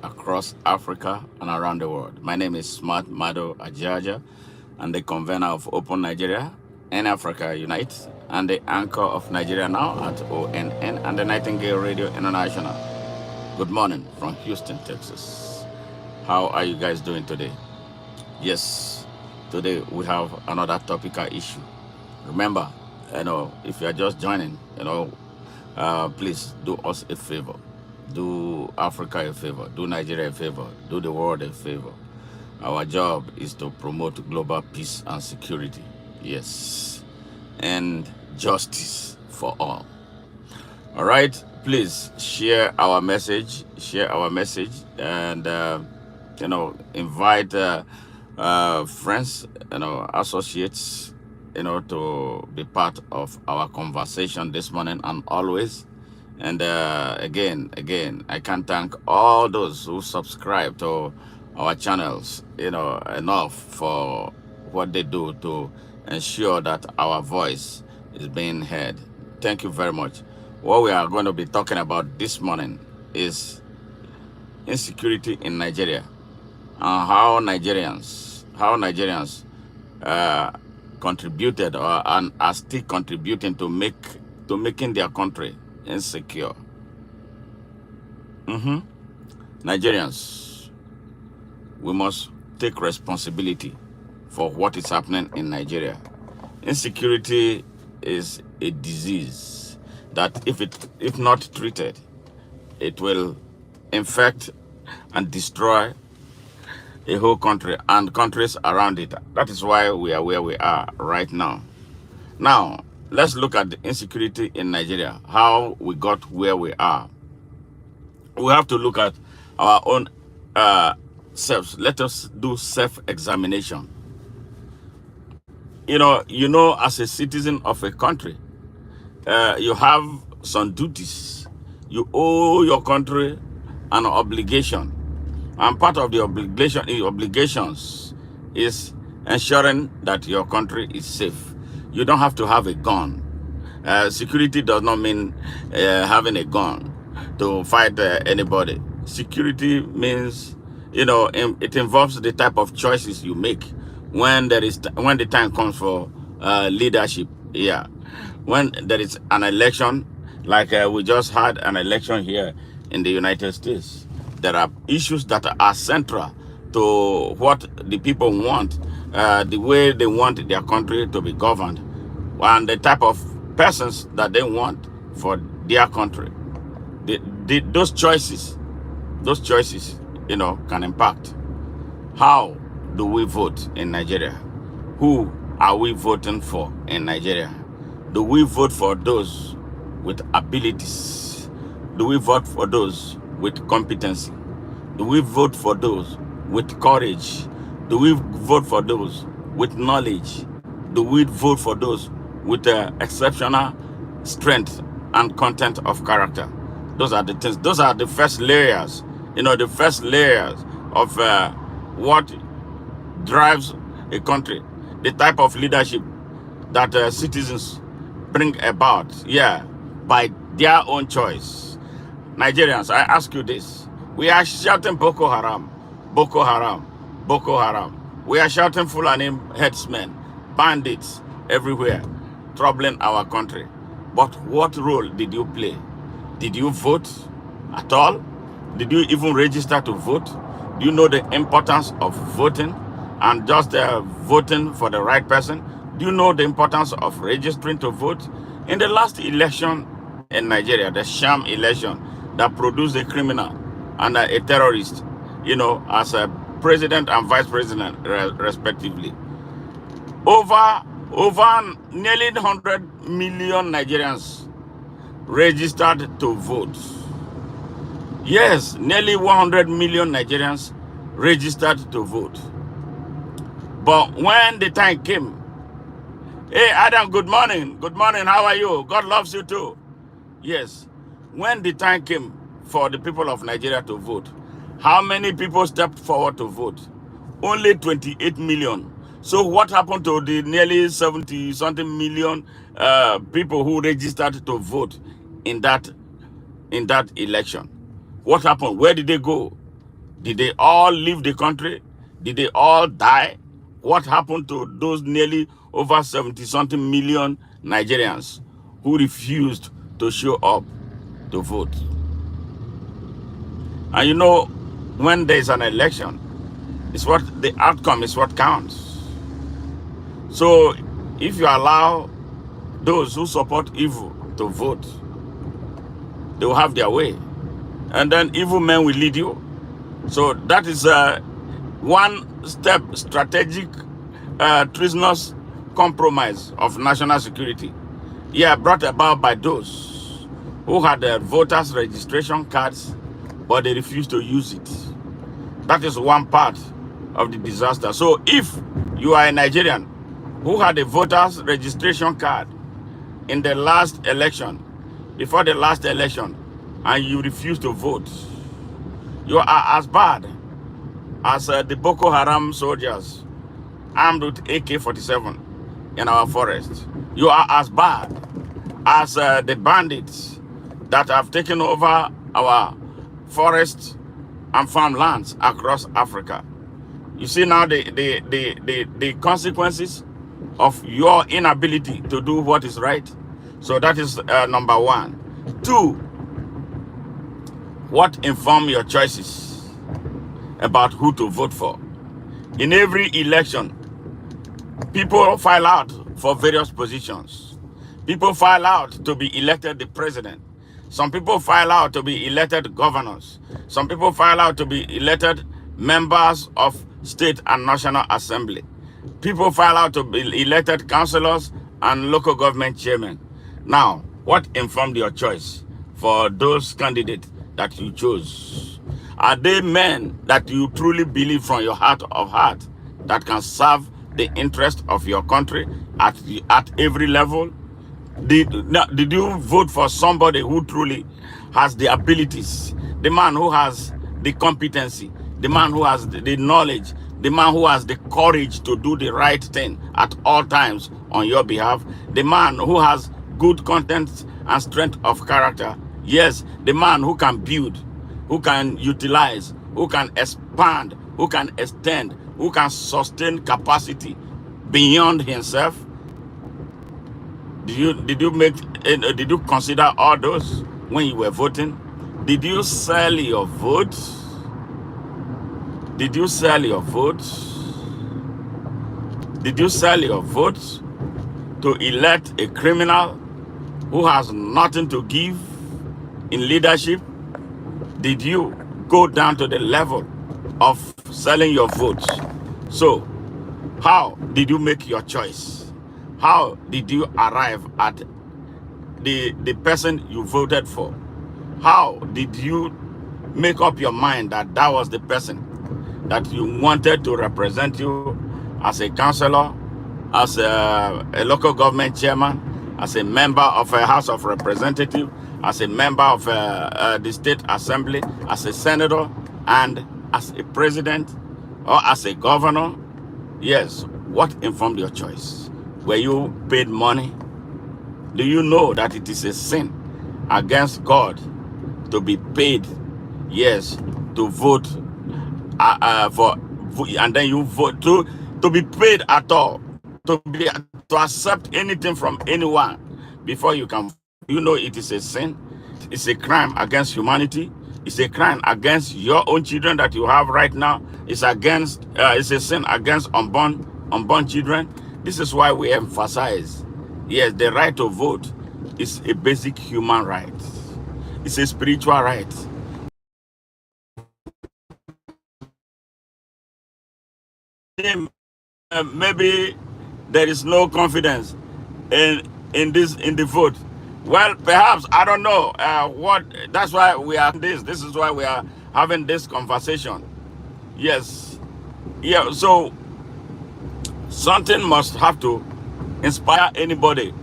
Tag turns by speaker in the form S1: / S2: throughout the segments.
S1: across Africa and around the world. My name is Smart Mado Ajaja, and the convener of Open Nigeria and Africa Unite, and the anchor of Nigeria Now at ONN and the Nightingale Radio International. Good morning from Houston, Texas. How are you guys doing today? Yes, today we have another topical issue. Remember, if you are just joining, please do us a favor. Do Africa a favor. Do Nigeria a favor. Do the world a favor. Our job is to promote global peace and security. Yes. And justice for all. All right. Please share our message. Share our message. And, invite friends, associates, to be part of our conversation this morning and always. And again, I can thank all those who subscribe to our channels, enough for what they do to ensure that our voice is being heard. Thank you very much. What we are going to be talking about this morning is insecurity in Nigeria and how Nigerians uh, contributed and are still contributing to making their country insecure. hmm Nigerians, we must take responsibility for what is happening in Nigeria. Insecurity is a disease that if not treated, it will infect and destroy a whole country and countries around it. That is why we are where we are right now. Now, let's look at the insecurity in Nigeria, how we got where we are. We have to look at our own selves. Let us do self-examination. As a citizen of a country, you have some duties. You owe your country an obligation. And part of the obligations is ensuring that your country is safe. You don't have to have a gun. Security does not mean having a gun to fight anybody. Security means, it involves the type of choices you make when the time comes for leadership. Yeah, when there is an election, like we just had an election here in the United States. There are issues that are central to what the people want, the way they want their country to be governed, and the type of persons that they want for their country. Those choices, can impact. How do we vote in Nigeria? Who are we voting for in Nigeria? Do we vote for those with abilities? Do we vote for those with competency? Do we vote for those with courage? Do we vote for those with knowledge? Do we vote for those with exceptional strength and content of character? Those are the things. Those are the first layers. The first layers of what drives a country. The type of leadership that citizens bring about, by their own choice. Nigerians, I ask you this. We are shouting Boko Haram, Boko Haram, Boko Haram. We are shouting Fulani headsmen, bandits everywhere, troubling our country. But what role did you play? Did you vote at all? Did you even register to vote? Do you know the importance of voting and just voting for the right person? Do you know the importance of registering to vote? In the last election in Nigeria, the sham election that produced a criminal and a terrorist, as a president and vice president, respectively. Over nearly 100 million Nigerians registered to vote. Yes, nearly 100 million Nigerians registered to vote. But when the time came, hey, Adam, good morning. Good morning. How are you? God loves you too. Yes. When the time came for the people of Nigeria to vote, how many people stepped forward to vote? Only 28 million. So what happened to the nearly 70-something million people who registered to vote in that election? What happened? Where did they go? Did they all leave the country? Did they all die? What happened to those nearly over 70 something million Nigerians who refused to show up to vote? And you know, when there's an election, it's what the outcome is what counts. So if you allow those who support evil to vote, they will have their way. And then evil men will lead you. So that is one step strategic treasonous compromise of national security. Yeah, brought about by those who had voters registration cards, but they refused to use it. That is one part of the disaster. So if you are a Nigerian who had a voters registration card in the last election, before the last election, and you refuse to vote, you are as bad as the Boko Haram soldiers armed with AK-47 in our forest. You are as bad as the bandits that have taken over our forests and farmlands across Africa. You see now the consequences of your inability to do what is right. So that is number one. Two, what inform your choices about who to vote for? In every election, people file out for various positions. People file out to be elected the president. Some people file out to be elected governors. Some people file out to be elected members of state and national assembly. People file out to be elected councillors and local government chairmen. Now, what informed your choice for those candidates that you chose? Are they men that you truly believe from your heart of heart that can serve the interest of your country at every level? Did you vote for somebody who truly has the abilities, the man who has the competency, the man who has the knowledge, the man who has the courage to do the right thing at all times on your behalf, the man who has good content and strength of character? Yes, the man who can build, who can utilize, who can expand, who can extend, who can sustain capacity beyond himself. Did you consider all those when you were voting? Did you sell your vote? Did you sell your vote? Did you sell your vote to elect a criminal who has nothing to give in leadership? Did you go down to the level of selling your votes? So, how did you make your choice? How did you arrive at the person you voted for? How did you make up your mind that that was the person that you wanted to represent you as a councillor, as a local government chairman, as a member of a House of Representatives, as a member of the State Assembly, as a senator, and as a president, or as a governor? Yes, what informed your choice? Were you paid money? Do you know that it is a sin against God to be paid? Yes, to vote for, and then you vote to be paid at all, to accept anything from anyone before you can. You know it is a sin. It's a crime against humanity. It's a crime against your own children that you have right now. It's a sin against unborn children. This is why we emphasize, yes, the right to vote is a basic human right. It's a spiritual right. Maybe there is no confidence in the vote. Well, perhaps, I don't know what. That's why we are this. This is why we are having this conversation. Yes, yeah. So something must have to inspire anybody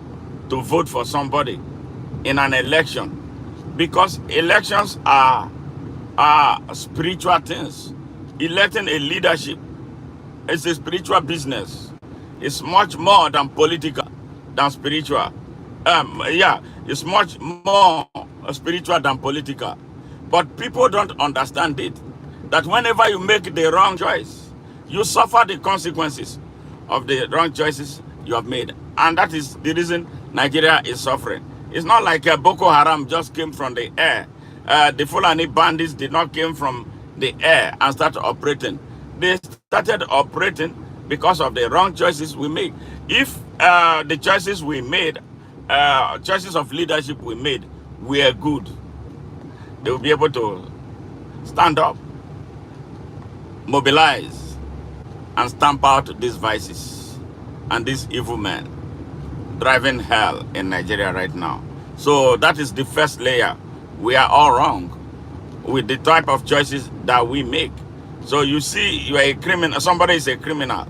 S1: to vote for somebody in an election, because elections are spiritual things. Electing a leadership is a spiritual business. It's much more than political, than spiritual. Yeah, it's much more spiritual than political. But people don't understand it. that whenever you make the wrong choice, you suffer the consequences of the wrong choices you have made. And that is the reason Nigeria is suffering. It's not like Boko Haram just came from the air. The Fulani bandits did not come from the air and start operating. They started operating because of the wrong choices we made. If the choices we made, choices of leadership we made, were good, they will be able to stand up, mobilize, and stamp out these vices and these evil men driving hell in Nigeria right now. So that is the first layer. We are all wrong with the type of choices that we make. So you see, you are a criminal, somebody is a criminal,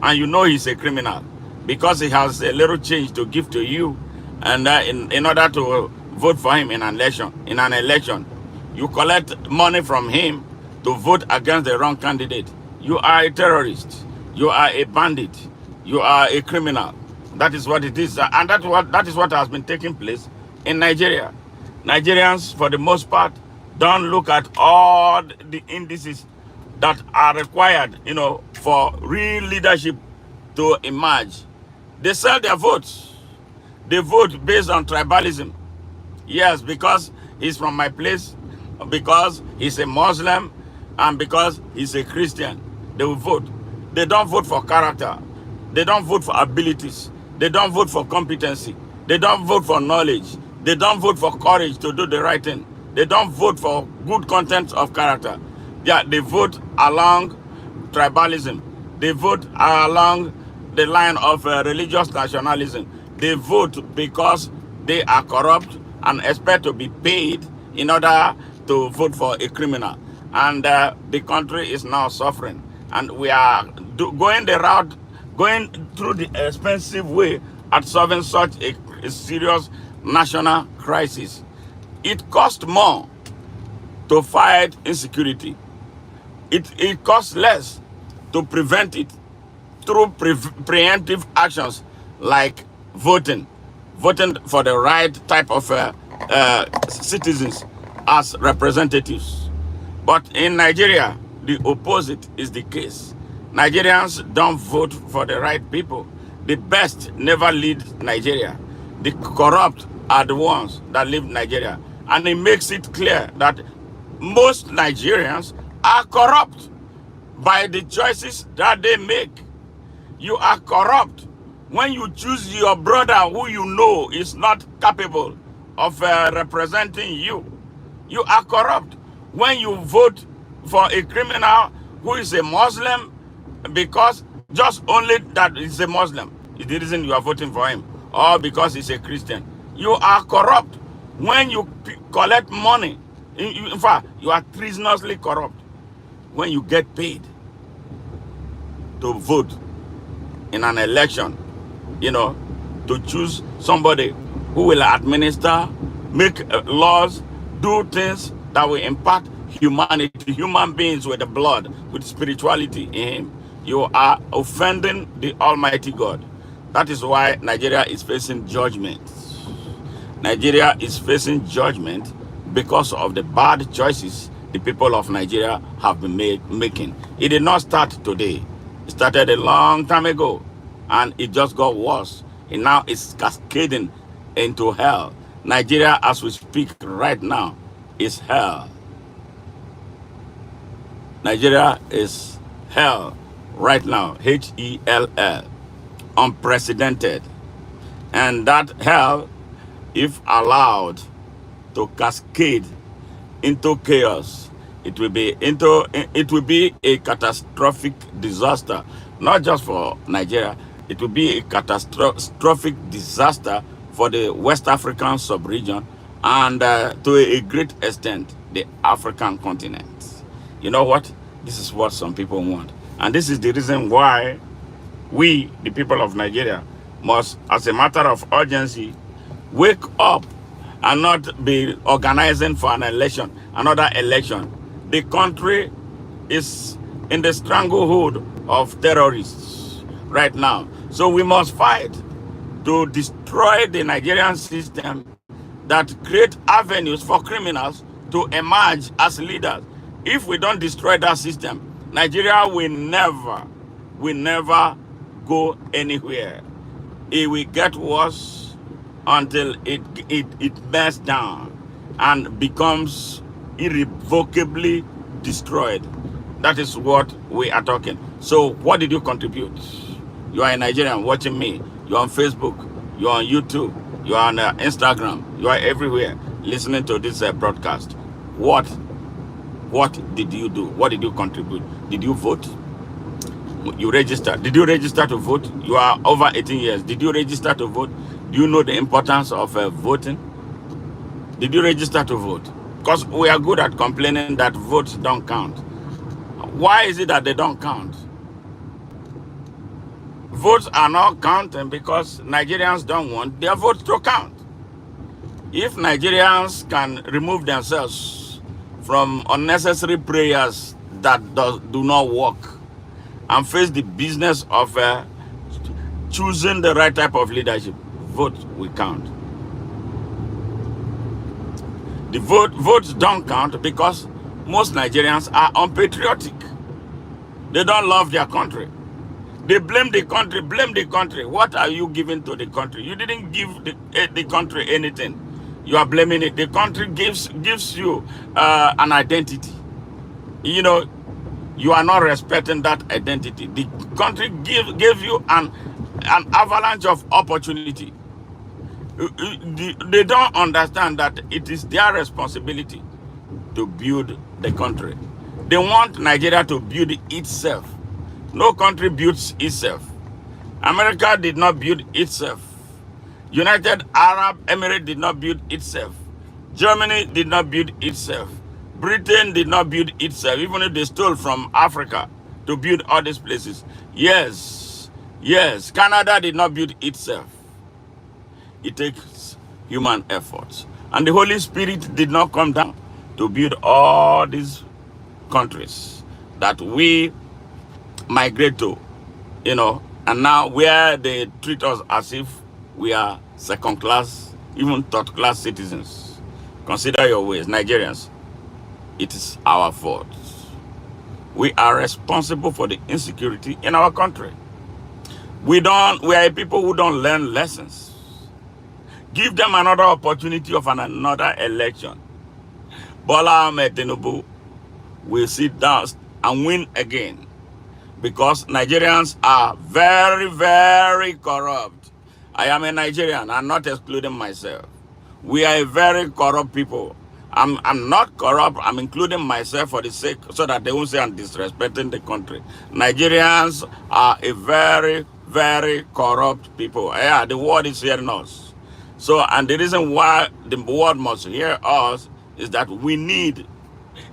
S1: and you know he's a criminal because he has a little change to give to you, and in order to vote for him in an election, you collect money from him to vote against the wrong candidate. You are a terrorist. You are a bandit. You are a criminal. That is what it is, and that is what has been taking place in Nigeria. Nigerians, for the most part, don't look at all the indices that are required, for real leadership to emerge. They sell their votes. They vote based on tribalism. Yes, because he's from my place, because he's a Muslim, and because he's a Christian, they will vote. They don't vote for character. They don't vote for abilities. They don't vote for competency. They don't vote for knowledge. They don't vote for courage to do the right thing. They don't vote for good content of character. Yeah, they vote along tribalism. They vote along the line of religious nationalism. They vote because they are corrupt and expect to be paid in order to vote for a criminal. And the country is now suffering. And we are going through the expensive way at solving such a serious national crisis. It costs more to fight insecurity. It costs less to prevent it through preemptive actions like voting for the right type of citizens as representatives. But in Nigeria, the opposite is the case. Nigerians don't vote for the right people. The best never lead Nigeria. The corrupt are the ones that lead Nigeria. And it makes it clear that most Nigerians are corrupt by the choices that they make. You are corrupt when you choose your brother who you know is not capable of representing you. You are corrupt when you vote for a criminal who is a Muslim because just only that he's a Muslim is the reason you are voting for him, or because he's a Christian. You are corrupt when you collect money. In fact, you are treasonously corrupt when you get paid to vote in an election, to choose somebody who will administer, make laws, do things that will impact humanity, human beings with the blood, with spirituality in him. You are offending the Almighty God. That is why Nigeria is facing judgment. Nigeria is facing judgment because of the bad choices the people of Nigeria have been making. It did not start today. It started a long time ago, and it just got worse. And now it's cascading into hell. Nigeria, as we speak right now, is hell. Nigeria is hell right now, H-E-L-L, unprecedented. And that hell, if allowed to cascade into chaos, it will be a catastrophic disaster, not just for Nigeria. It will be a catastrophic disaster for the West African sub-region and to a great extent, the African continent. You know what? This is what some people want. And this is the reason why we, the people of Nigeria, must, as a matter of urgency, wake up and not be organizing for another election. The country is in the stranglehold of terrorists right now. So we must fight to destroy the Nigerian system that create avenues for criminals to emerge as leaders. If we don't destroy that system, Nigeria will never go anywhere. It will get worse until it bears down and becomes irrevocably destroyed. That is what we are talking. So what did you contribute? You are a Nigerian watching me. You're on Facebook. You're on YouTube. You're on Instagram. You are everywhere listening to this broadcast. What did you do? What did you contribute? Did you vote? You registered. Did you register to vote? You are over 18 years. Did you register to vote? Do you know the importance of voting? Did you register to vote? Because we are good at complaining that votes don't count. Why is it that they don't count? Votes are not counting because Nigerians don't want their votes to count. If Nigerians can remove themselves from unnecessary prayers that do not work and face the business of choosing the right type of leadership, vote will count. The votes don't count because most Nigerians are unpatriotic. They don't love their country. They blame the country, blame the country. What are you giving to the country? You didn't give the country anything. You are blaming it. The country gives you an identity. You know, you are not respecting that identity. The country gave you an avalanche of opportunity. They don't understand that it is their responsibility to build the country. They want Nigeria to build itself. No country builds itself. America did not build itself. United Arab Emirates did not build itself. Germany did not build itself. Britain did not build itself, even if they stole from Africa to build all these places. Yes, Canada did not build itself. It takes human efforts. And the Holy Spirit did not come down to build all these countries that we migrate to, and now where they treat us as if we are second class, even third class citizens. Consider your ways, Nigerians. It is our fault. We are responsible for the insecurity in our country. We are a people who don't learn lessons. Give them another opportunity of another election. Bola Ahmed Tinubu will sit down and win again. Because Nigerians are very, very corrupt. I am a Nigerian. I'm not excluding myself. We are a very corrupt people. I'm not corrupt. I'm including myself for the sake so that they won't say I'm disrespecting the country. Nigerians are a very, very corrupt people. Yeah, the world is hearing us. So, and the reason why the world must hear us is that we need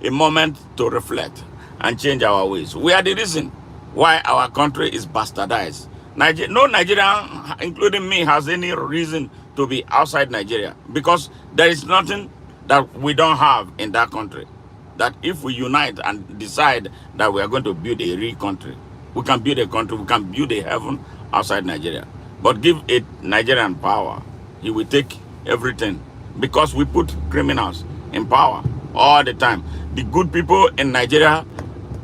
S1: a moment to reflect and change our ways. We are the reason why our country is bastardized. No Nigerian, including me, has any reason to be outside Nigeria because there is nothing that we don't have in that country. That if we unite and decide that we are going to build a real country, we can build a country, we can build a heaven outside Nigeria. But give it Nigerian power, he will take everything because we put criminals in power all the time. The good people in Nigeria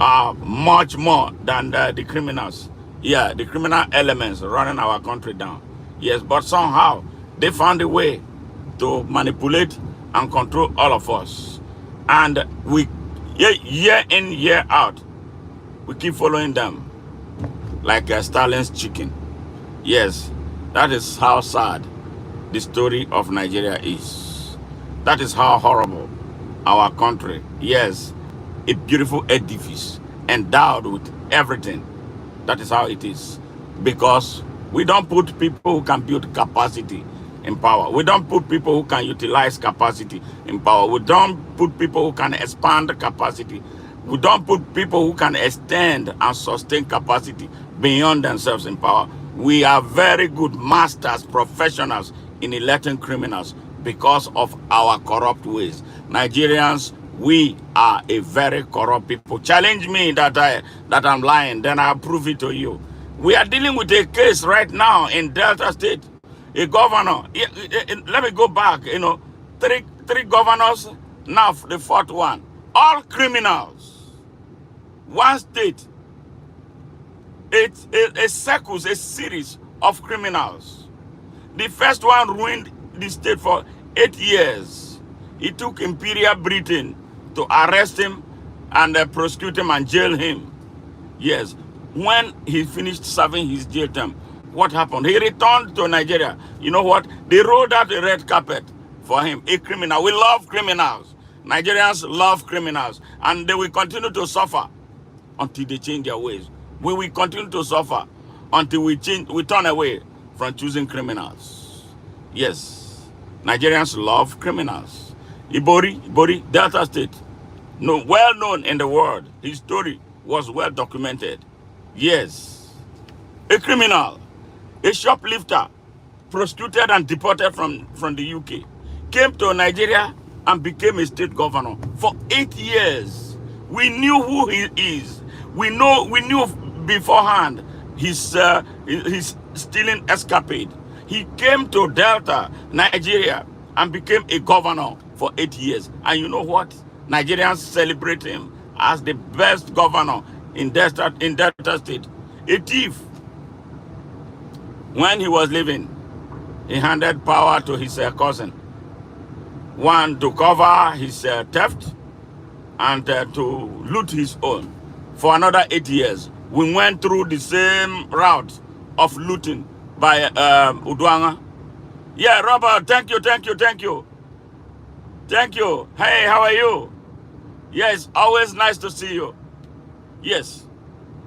S1: are much more than the criminals. Yeah, the criminal elements running our country down. Yes, but somehow they found a way to manipulate and control all of us. And we, year in, year out, we keep following them like Stalin's chicken. Yes, that is how sad the story of Nigeria is. That is how horrible our country. Yes, a beautiful edifice endowed with everything. That is how it is. Because we don't put people who can build capacity in power. We don't put people who can utilize capacity in power. We don't put people who can expand capacity. We don't put people who can extend and sustain capacity beyond themselves in power. We are very good masters, professionals in electing criminals because of our corrupt ways. Nigerians, we are a very corrupt people. Challenge me that I'm lying, then I'll prove it to you. We are dealing with a case right now in Delta State. A governor, let me go back, three governors, now the fourth one, all criminals. One state, it circles a series of criminals. The first one ruined the state for 8 years. It took Imperial Britain to arrest him and prosecute him and jail him. Yes. When he finished serving his jail term, what happened? He returned to Nigeria. You know what? They rolled out a red carpet for him, a criminal. We love criminals. Nigerians love criminals. And they will continue to suffer until they change their ways. We will continue to suffer until we turn away from choosing criminals. Yes. Nigerians love criminals. Ibori, Delta State, no, well known in the world. His story was well documented. Yes. A criminal, a shoplifter, prosecuted and deported from the UK, came to Nigeria and became a state governor for 8 years. We knew who he is. We knew beforehand his stealing escapade. He came to Delta, Nigeria, and became a governor for 8 years. And you know what? Nigerians celebrate him as the best governor in Delta State. A thief. When he was leaving, he handed power to his cousin. One, to cover his theft and to loot his own. For another 8 years, we went through the same route of looting by Udwanga. Yeah, Robert, thank you. Thank you. Hey, how are you? Yes, always nice to see you. Yes.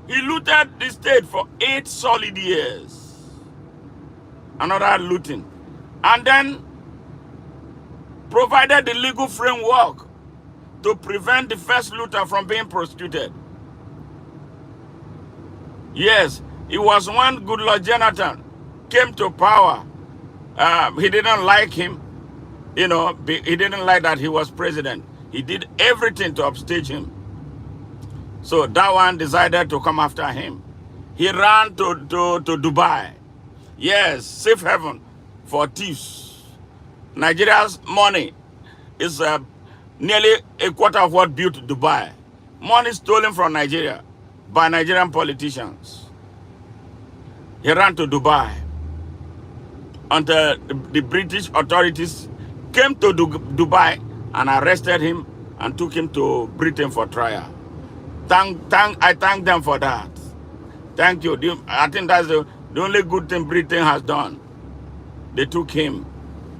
S1: He looted the state for 8 solid years. Another looting. And then provided the legal framework to prevent the first looter from being prosecuted. Yes, it was when Goodluck Jonathan came to power. He didn't like him. You know, he didn't like that he was president. He did everything to upstage him. So that one decided to come after him. He ran to Dubai. Yes, safe haven for thieves. Nigeria's money is nearly a quarter of what built Dubai. Money stolen from Nigeria by Nigerian politicians. He ran to Dubai until the British authorities came to Dubai and arrested him and took him to Britain for trial. I thank them for that. Thank you. I think that's the only good thing Britain has done. They took him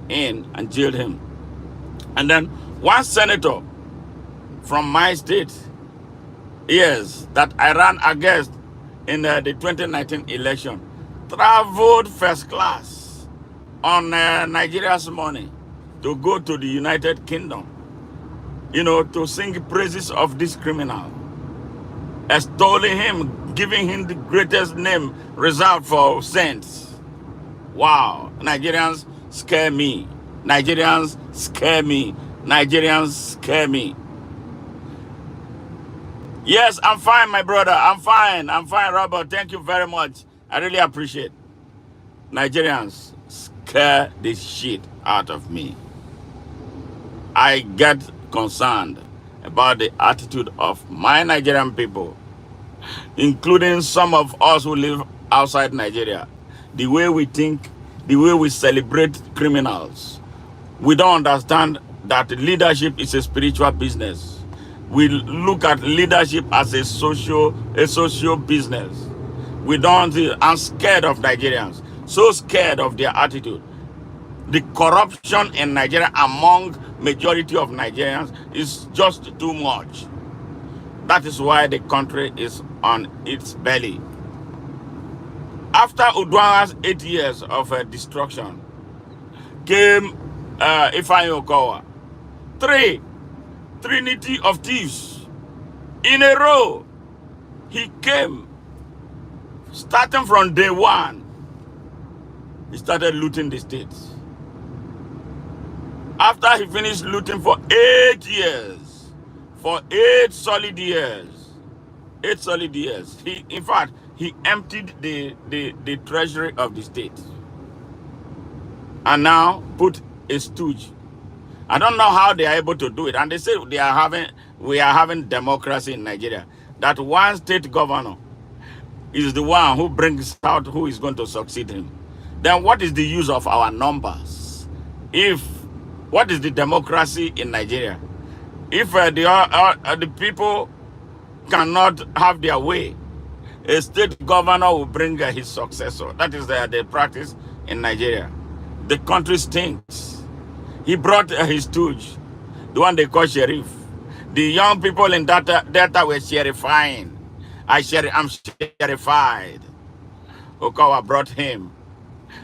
S1: in and jailed him. And then one senator from my state, yes, that I ran against in the 2019 election, traveled first class on Nigeria's money to go to the United Kingdom, you know, to sing praises of this criminal, extolling him, giving him the greatest name reserved for saints. Wow, Nigerians scare me. Nigerians scare me. Nigerians scare me. Yes, I'm fine, my brother. I'm fine, Robert. Thank you very much. I really appreciate. Nigerians scare the shit out of me. I get concerned about the attitude of my Nigerian people, including some of us who live outside Nigeria. The way we think, the way we celebrate criminals. We don't understand that leadership is a spiritual business. We look at leadership as a social business. We don't. I'm scared of Nigerians. So scared of their attitude. The corruption in Nigeria among majority of Nigerians is just too much. That is why the country is on its belly. After Udwanga's 8 years of destruction, came Ifeanyi Okowa. Trinity of thieves in a row. He came, starting from day one. He started looting the states. After he finished looting for 8 years, for 8 solid years, he, in fact, he emptied the treasury of the state and now put a stooge. I don't know how they are able to do it. And they say we are having democracy in Nigeria. that one state governor is the one who brings out who is going to succeed him, then what is the use of our numbers? If what is the democracy in Nigeria? If the people cannot have their way, a state governor will bring his successor. That is the practice in Nigeria. The country stinks. He brought his stooge, the one they call sheriff. The young people in Delta were sherifying. I'm sherified. Okawa brought him,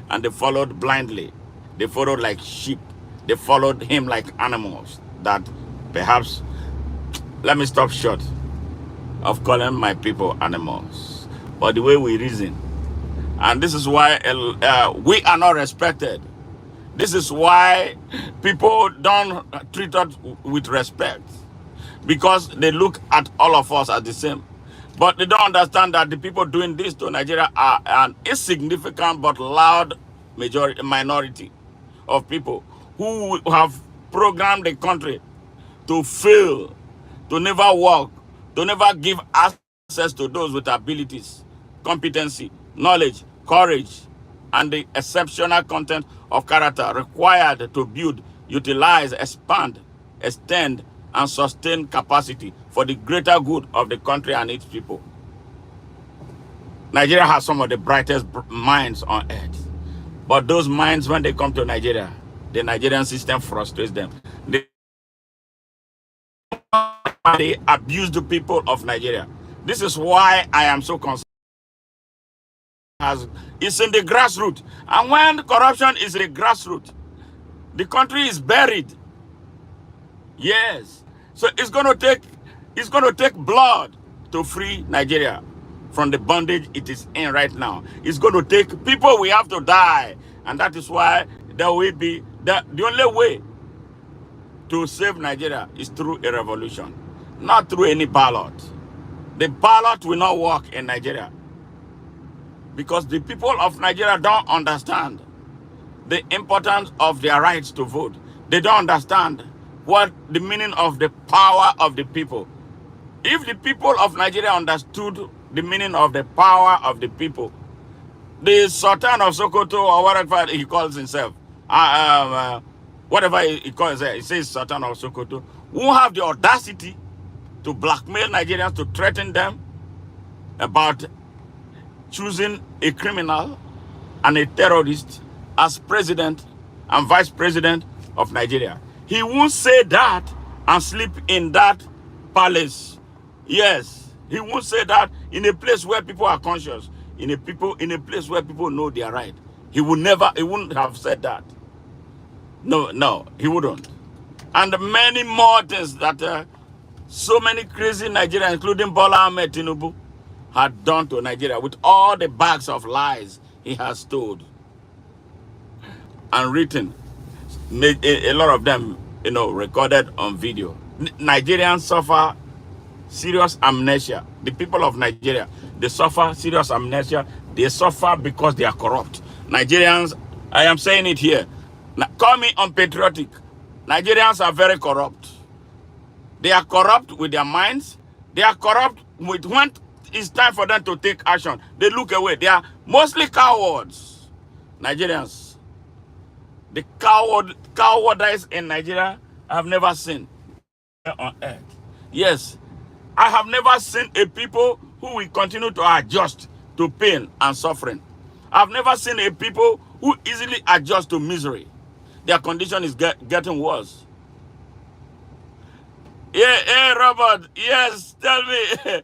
S1: and they followed blindly. They followed like sheep. They followed him like animals. That perhaps, let me stop short of calling my people animals. But the way we reason, and this is why we are not respected. This is why people don't treat us with respect, because they look at all of us as the same. But they don't understand that the people doing this to Nigeria are an insignificant but loud minority of people who have programmed the country to fail, to never work, to never give access to those with abilities, competency, knowledge, courage, and the exceptional content of character required to build, utilize, expand, extend, and sustain capacity for the greater good of the country and its people. Nigeria has some of the brightest minds on earth. But those minds, when they come to Nigeria, the Nigerian system frustrates them. They abuse the people of Nigeria. This is why I am so concerned. It's in the grassroots. And when corruption is in the grassroots, the country is buried. Yes. So it's going to take blood to free Nigeria from the bondage it is in right now. It's going to take people. We have to die. And that is why there will be the only way to save Nigeria is through a revolution, not through any ballot. The ballot will not work in Nigeria because the people of Nigeria don't understand the importance of their rights to vote. They don't understand what the meaning of the power of the people. If the people of Nigeria understood the meaning of the power of the people, the Sultan of Sokoto, or whatever he calls himself, whatever he calls it, he says Sultan of Sokoto, won't have the audacity to blackmail Nigerians, to threaten them about choosing a criminal and a terrorist as president and vice president of Nigeria. He won't say that and sleep in that palace. Yes, he won't say that in a place where people are conscious, in a place where people know their right. He wouldn't have said that. No, he wouldn't. And many more things that so many crazy Nigerians, including Bola Ahmed Tinubu, had done to Nigeria with all the bags of lies he has told and written. A lot of them, recorded on video. Nigerians suffer serious amnesia. The people of Nigeria, they suffer serious amnesia. They suffer because they are corrupt. Nigerians, I am saying it here. Now, call me unpatriotic. Nigerians are very corrupt. They are corrupt with their minds. They are corrupt with when it's time for them to take action. They look away. They are mostly cowards. Nigerians. The cowardice in Nigeria I have never seen on earth. Yes, I have never seen a people who will continue to adjust to pain and suffering. I've never seen a people who easily adjust to misery. Their condition is getting worse. Yeah, hey, Robert, yes, tell me.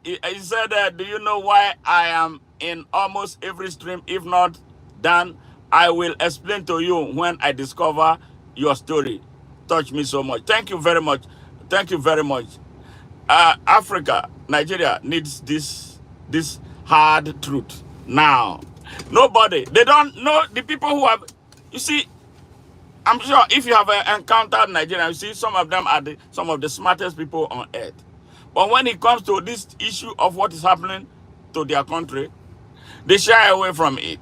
S1: He said, do you know why I am in almost every stream? If not done, I will explain to you when I discover your story. Touch me so much. Thank you very much. Thank you very much. Africa, Nigeria needs this hard truth now. Nobody, they don't know the people who have, you see, I'm sure if you have encountered Nigeria, you see some of them are some of the smartest people on earth. But when it comes to this issue of what is happening to their country, they shy away from it.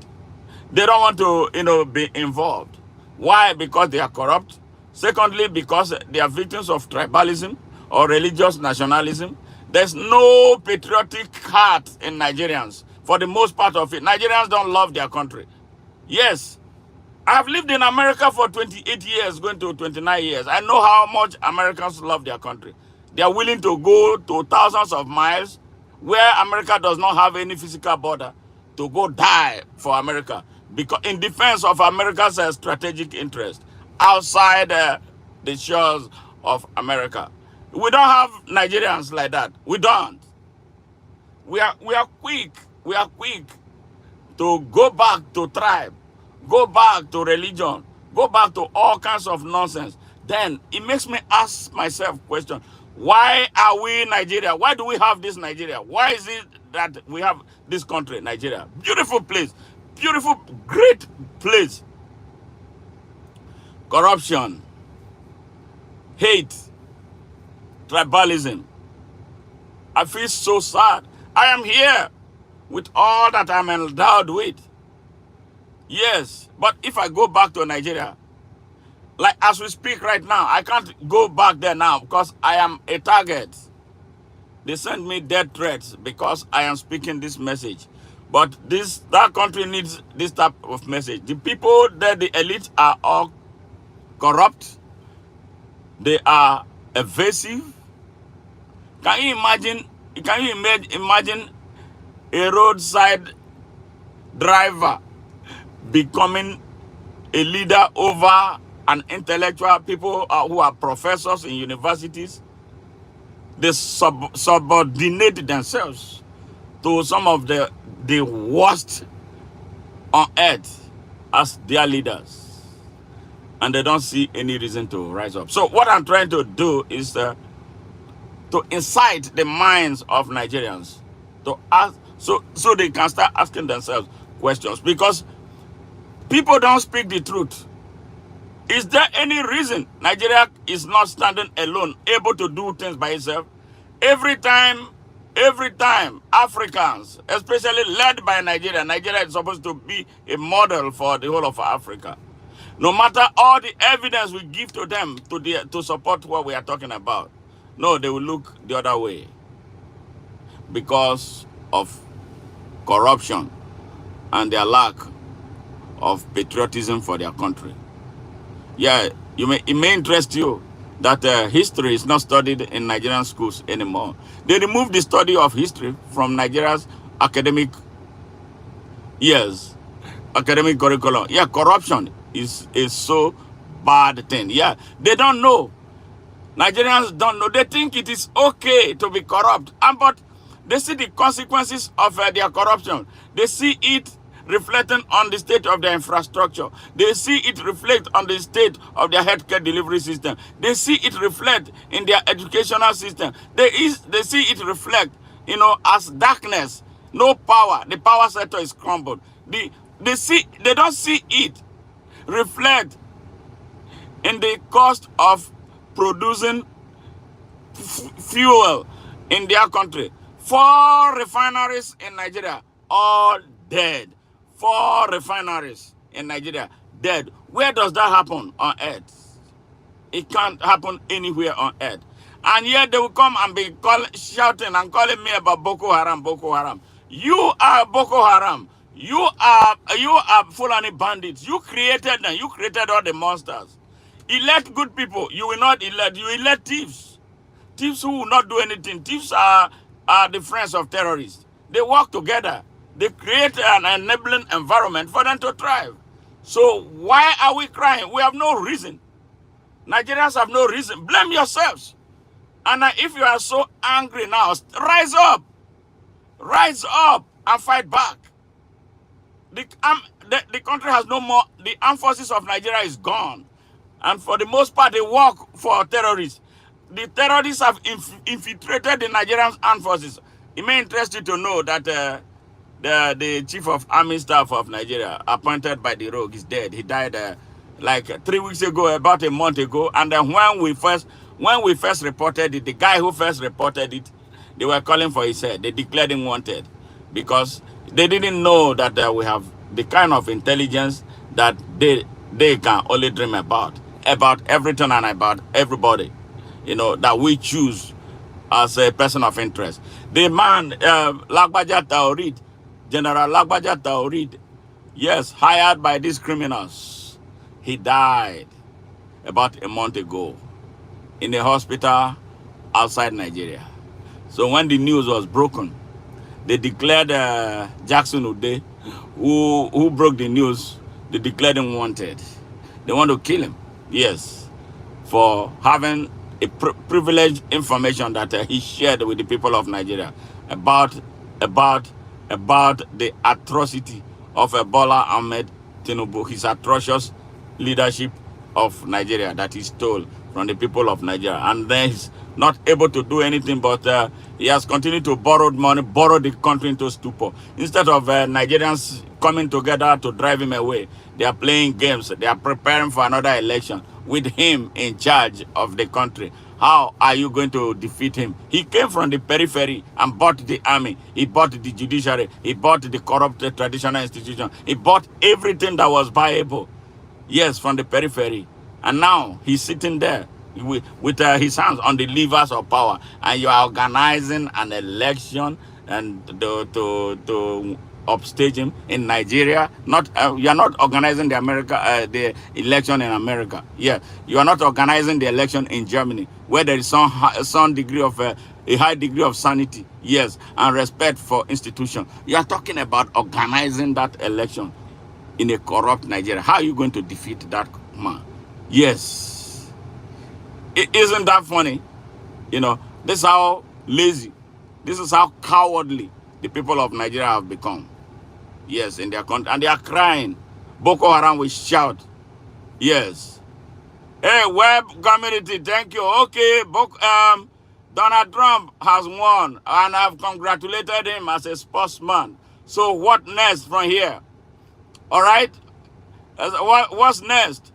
S1: They don't want to, be involved. Why? Because they are corrupt. Secondly, because they are victims of tribalism or religious nationalism. There's no patriotic heart in Nigerians. For the most part of it, Nigerians don't love their country. Yes, I've lived in America for 28 years, going to 29 years. I know how much Americans love their country. They are willing to go to thousands of miles where America does not have any physical border to go die for America, because in defense of America's strategic interest outside the shores of America. We don't have Nigerians like that. We don't. We are quick. We are quick to go back to tribe, go back to religion, go back to all kinds of nonsense. Then it makes me ask myself question: why are we Nigeria? Why do we have this Nigeria? Why is it that we have this country, Nigeria? Beautiful place, beautiful, great place. Corruption, hate, tribalism. I feel so sad. I am here with all that I'm endowed with. Yes, but if I go back to Nigeria, like as we speak right now, I can't go back there now because I am a target. They send me death threats because I am speaking this message. But that country needs this type of message. The people that the elite are all corrupt. They are evasive. Can you imagine? Can you imagine a roadside driver becoming a leader over an intellectual, people who are professors in universities? They subordinate themselves to some of the worst on earth as their leaders, and they don't see any reason to rise up. So what I'm trying to do is to incite the minds of Nigerians to ask, so they can start asking themselves questions, because people don't speak the truth. Is there any reason Nigeria is not standing alone, able to do things by itself? Every time Africans, especially led by Nigeria is supposed to be a model for the whole of Africa. No matter all the evidence we give to them to support what we are talking about, no, they will look the other way because of corruption and their lack of patriotism for their country. Yeah, it may interest you that history is not studied in Nigerian schools anymore. They removed the study of history from Nigeria's academic years, academic curriculum. Yeah, corruption is so bad thing. Yeah, they don't know. Nigerians don't know. They think it is okay to be corrupt, but they see the consequences of their corruption. They see it reflecting on the state of their infrastructure. They see it reflect on the state of their healthcare delivery system. They see it reflect in their educational system. They see it reflect, as darkness, no power. The power sector is crumbled. They don't see it reflect in the cost of producing fuel in their country. 4 refineries in Nigeria, all dead. 4 refineries in Nigeria, dead. Where does that happen on earth? It can't happen anywhere on earth. And yet they will come and be shouting and calling me about Boko Haram, Boko Haram. You are Boko Haram. You are Fulani bandits. You created them. You created all the monsters. Elect good people. You will not elect. You elect thieves. Thieves who will not do anything. Thieves are the friends of terrorists. They work together. They create an enabling environment for them to thrive. So why are we crying? We have no reason. Nigerians have no reason. Blame yourselves. And if you are so angry now, rise up. Rise up and fight back. The country has no more. The armed forces of Nigeria is gone. And for the most part, they work for terrorists. The terrorists have infiltrated the Nigerian armed forces. It may interest you to know that the chief of army staff of Nigeria, appointed by the rogue, is dead. He died like 3 weeks ago, about a month ago. And then when we first reported it, the guy who first reported it, they were calling for his head. They declared him wanted because they didn't know that we have the kind of intelligence that they can only dream about everything and about everybody, that we choose as a person of interest. The man, Lagbaja Taorid, General Lagbaja Taorid, yes, hired by these criminals. He died about a month ago in a hospital outside Nigeria. So when the news was broken, they declared Jackson Ude, who broke the news, they declared him wanted. They want to kill him, yes, for having a privileged information that he shared with the people of Nigeria about about the atrocity of Bola Ahmed Tinubu, his atrocious leadership of Nigeria that he stole from the people of Nigeria. And then he's not able to do anything, but he has continued to borrow money, borrow the country into stupor. Instead of Nigerians coming together to drive him away, they are playing games. They are preparing for another election with him in charge of the country. How are you going to defeat him? He came from the periphery and bought the army. He bought the judiciary. He bought the corrupted traditional institution. He bought everything that was viable. Yes, from the periphery. And now he's sitting there with his hands on the levers of power. And you are organizing an election and to upstage him in Nigeria. Not you are not organizing the election in America. Yeah, you are not organizing the election in Germany, where there is some degree of a high degree of sanity, yes, and respect for institutions. You are talking about organizing that election in a corrupt Nigeria. How are you going to defeat that man? Yes, isn't that funny? This is how lazy, this is how cowardly the people of Nigeria have become. Yes, in their country. And they are crying. Boko Haram will shout. Yes. Hey, web community, thank you. Okay, Donald Trump has won, and I've congratulated him as a sportsman. So what next from here? All right? What's next?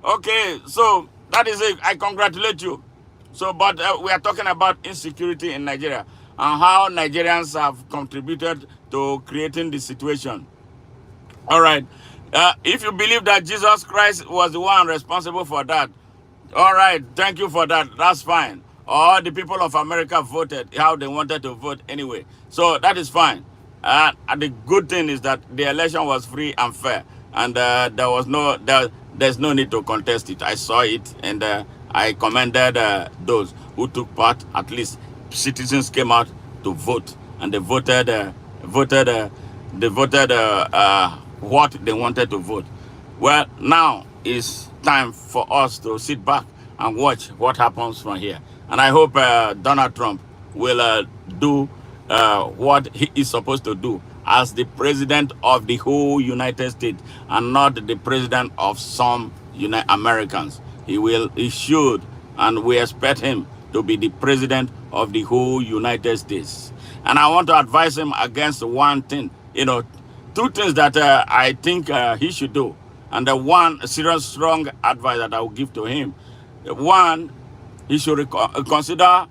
S1: Okay, so that is it. I congratulate you. So, but we are talking about insecurity in Nigeria and how Nigerians have contributed to creating the situation. All right. If you believe that Jesus Christ was the one responsible for that, all right, thank you for that. That's fine. Or the people of America voted how they wanted to vote anyway. So that is fine. And the good thing is that the election was free and fair. And there's no need to contest it. I saw it, and I commended those who took part. At least citizens came out to vote, and they voted what they wanted to vote. Well, now it's time for us to sit back and watch what happens from here. And I hope Donald Trump will do what he is supposed to do as the president of the whole United States and not the president of some Americans. He should, and we expect him to be the president of the whole United States. And I want to advise him against one thing, two things that I think he should do. And the one serious, strong advice that I will give to him. One, he should reconsider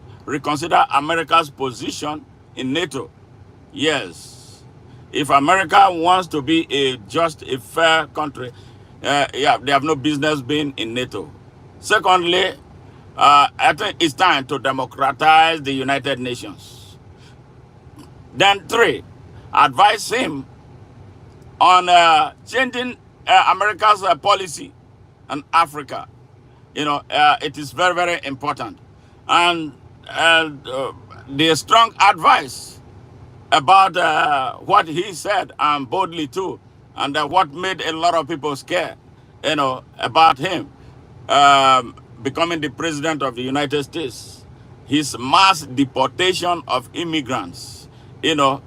S1: America's position in NATO. Yes. If America wants to be a fair country, they have no business being in NATO. Secondly, I think it's time to democratize the United Nations. Then three, advise him on changing America's policy in Africa. It is very, very important. And the strong advice about what he said, and boldly too, and what made a lot of people scared, about him becoming the president of the United States, his mass deportation of immigrants. America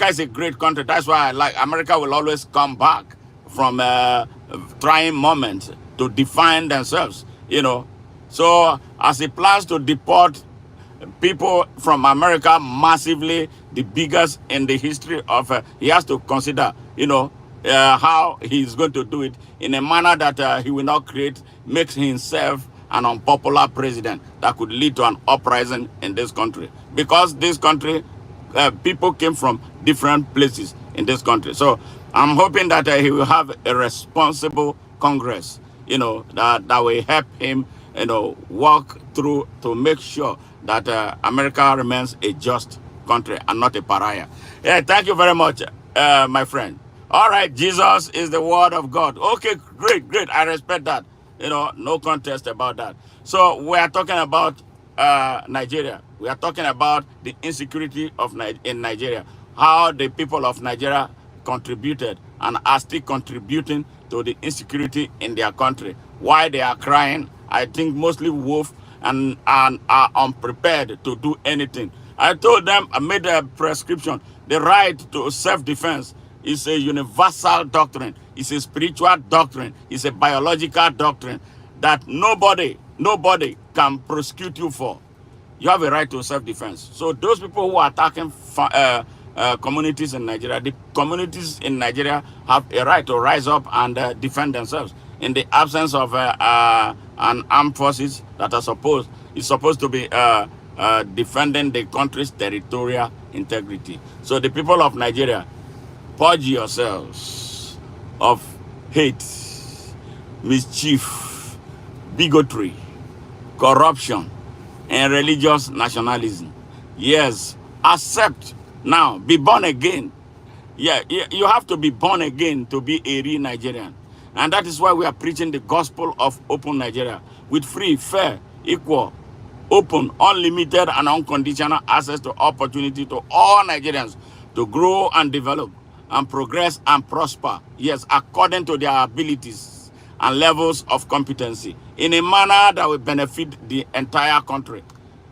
S1: is a great country. That's why America will always come back from trying moments to define themselves. So as he plans to deport people from America massively, the biggest in the history of, he has to consider, how he's going to do it in a manner that he will not makes himself an unpopular president that could lead to an uprising in this country. Because this country, people came from different places in this country. So I'm hoping that he will have a responsible Congress, that will help him work through to make sure that America remains a just country and not a pariah. Yeah, thank you very much, my friend. All right, Jesus is the word of God. Okay, great, great. I respect that. No contest about that. So we are talking about Nigeria. We are talking about the insecurity in Nigeria. How the people of Nigeria contributed and are still contributing to the insecurity in their country. Why they are crying, I think mostly wolf and are unprepared to do anything. I told them, I made a prescription. The right to self-defense is a universal doctrine. It's a spiritual doctrine. It's a biological doctrine that nobody can prosecute you for. You have a right to self-defense. So those people who are attacking communities in Nigeria, the communities in Nigeria have a right to rise up and defend themselves in the absence of an armed forces that are supposed to be defending the country's territorial integrity. So the people of Nigeria, purge yourselves of hate, mischief, bigotry, corruption, and religious nationalism. Yes, accept now, be born again. Yeah, you have to be born again to be a real Nigerian. And that is why we are preaching the gospel of open Nigeria with free, fair, equal, open, unlimited, and unconditional access to opportunity to all Nigerians to grow and develop and progress and prosper. Yes, according to their abilities and levels of competency in a manner that will benefit the entire country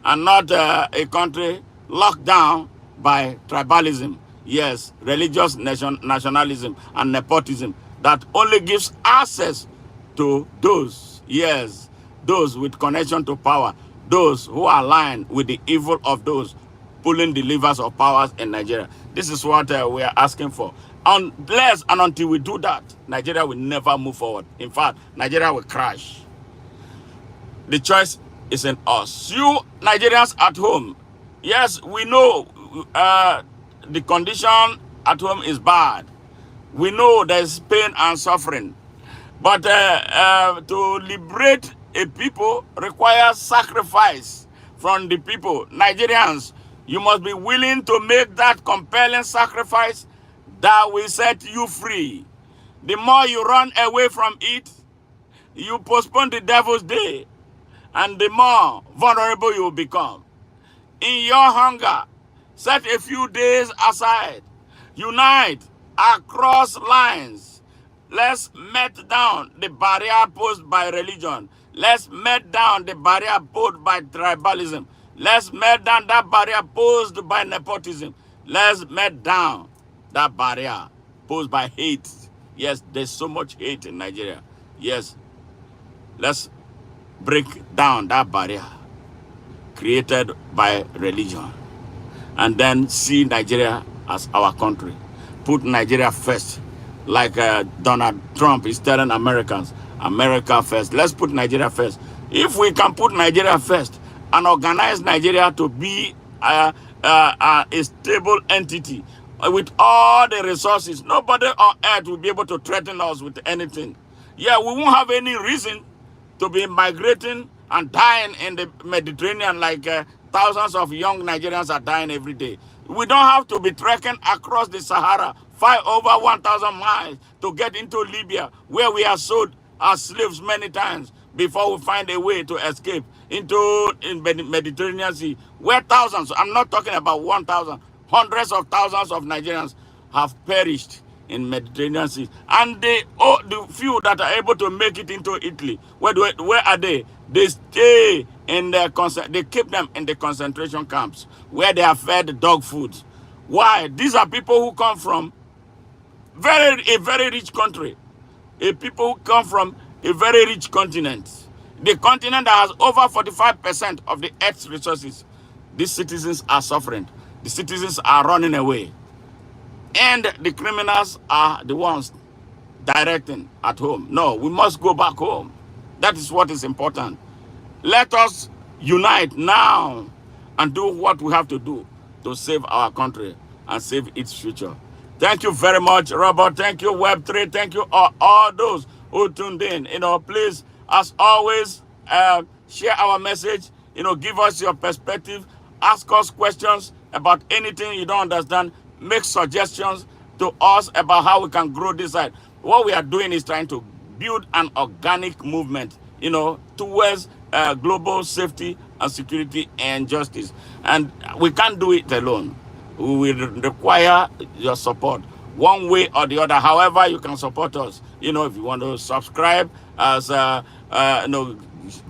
S1: and not a country locked down by tribalism, yes, religious nationalism and nepotism that only gives access to those, yes, those with connection to power, those who are aligned with the evil of those pulling the levers of powers in Nigeria. This is what we are asking for. Unless and until we do that, Nigeria will never move forward. In fact, Nigeria will crash. The choice is in us. You Nigerians at home, yes, we know the condition at home is bad. We know there's pain and suffering. But to liberate a people requires sacrifice from the people. Nigerians, you must be willing to make that compelling sacrifice that will set you free. The more you run away from it, you postpone the devil's day, and the more vulnerable you will become. In your hunger, set a few days aside. Unite across lines. Let's melt down the barrier posed by religion. Let's melt down the barrier posed by tribalism. Let's melt down that barrier posed by nepotism. Let's melt down that barrier posed by hate. Yes, there's so much hate in Nigeria. Yes, let's break down that barrier created by religion and then see Nigeria as our country. Put Nigeria first, like Donald Trump is telling Americans, America first. Let's put Nigeria first. If we can put Nigeria first and organize Nigeria to be a stable entity with all the resources, nobody on earth will be able to threaten us with anything. Yeah, we won't have any reason to be migrating and dying in the Mediterranean like thousands of young Nigerians are dying every day. We don't have to be trekking across the Sahara, over 1,000 miles to get into Libya, where we are sold as slaves many times before we find a way to escape into the Mediterranean Sea, where thousands, I'm not talking about 1,000, hundreds of thousands of Nigerians have perished in Mediterranean Sea. And the few that are able to make it into Italy, where are they? They stay in they keep them in the concentration camps where they are fed dog food. Why? These are people who come from a very rich country. People who come from a very rich continent. The continent that has over 45% of the earth's resources. These citizens are suffering. The citizens are running away. And the criminals are the ones directing at home. No, we must go back home. That is what is important. Let us unite now and do what we have to do to save our country and save its future. Thank you very much, Robert. Thank you, Web3. Thank you, all those who tuned in. Please, as always, share our message, give us your perspective, ask us questions about anything you don't understand, make suggestions to us about how we can grow this side. What we are doing is trying to build an organic movement, towards global safety and security and justice. And we can't do it alone. We will require your support one way or the other. However, you can support us. If you want to subscribe, as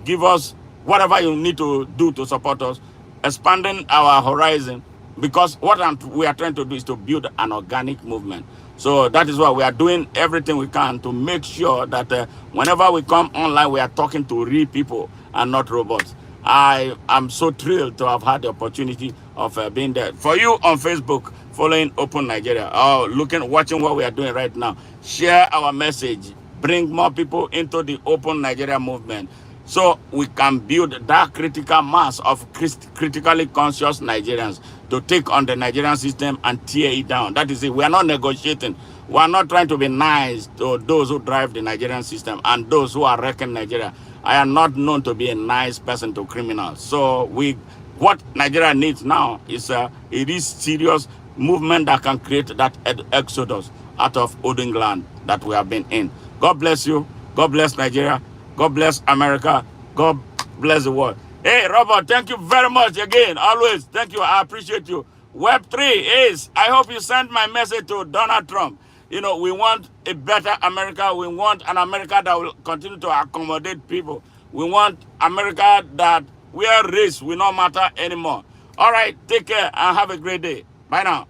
S1: give us whatever you need to do to support us, expanding our horizon. Because what we are trying to do is to build an organic movement. So that is why we are doing everything we can to make sure that whenever we come online, we are talking to real people and not robots. I am so thrilled to have had the opportunity of being there. For you on Facebook, following Open Nigeria, or watching what we are doing right now, share our message, bring more people into the Open Nigeria movement, so we can build that critical mass of critically conscious Nigerians to take on the Nigerian system and tear it down. That is it. We are not negotiating. We are not trying to be nice to those who drive the Nigerian system and those who are wrecking Nigeria. I am not known to be a nice person to criminals. So what Nigeria needs now is it is serious movement that can create that exodus out of Odin land that we have been in. God bless you. God bless Nigeria. God bless America. God bless the world. Hey, Robert, thank you very much again. Always. Thank you. I appreciate you. Web3 is, I hope you send my message to Donald Trump. We want a better America. We want an America that will continue to accommodate people. We want America where race will not matter anymore. All right, take care and have a great day. Bye now.